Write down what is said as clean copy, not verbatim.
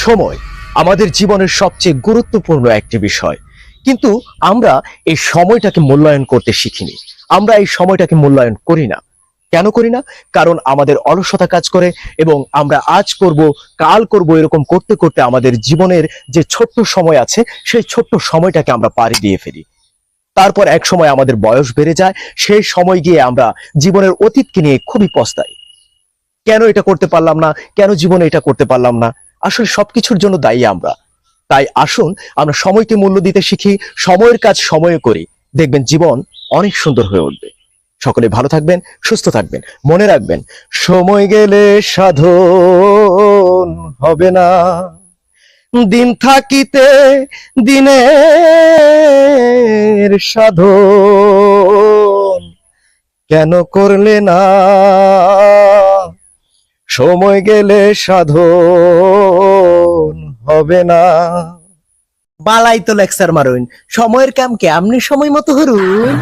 সময় আমাদের জীবনের সবচেয়ে গুরুত্বপূর্ণ একটি বিষয়, কিন্তু আমরা এই সময়টাকে মূল্যায়ন করতে শিখিনি। আমরা এই সময়টাকে মূল্যায়ন করি না। কেন করি না? কারণ আমাদের অলসতা কাজ করে এবং আমরা আজ করব কাল করব এরকম করতে করতে আমাদের জীবনের যে ছোট্ট সময় আছে সেই ছোট্ট সময়টাকে আমরা পাড়ি দিয়ে ফেলি। তারপর এক সময় আমাদের বয়স বেড়ে যায়, সেই সময় গিয়ে আমরা জীবনের অতীতকে নিয়ে খুবই পস্তাই। কেন এটা করতে পারলাম না, কেন জীবনে এটা করতে পারলাম না। আসলে সবকিছুর জন্য দায়ী আমরা। তাই আসুন আমরা সময়কে মূল্য দিতে শিখি, সময়ের কাজ সময়ে করি, দেখবেন জীবন অনেক সুন্দর হয়ে উঠবে। সকলে ভালো থাকবেন, সুস্থ থাকবেন, মনে রাখবেন সময় গেলে সাধন হবে না, দিন থাকিতে দিনের সাধন কেন করলে না, সময় গেলে সাধন হবে না। বালাই তো লেকচার মারুন, সময়ের কাম কে আমনি সময় মতো হরুন।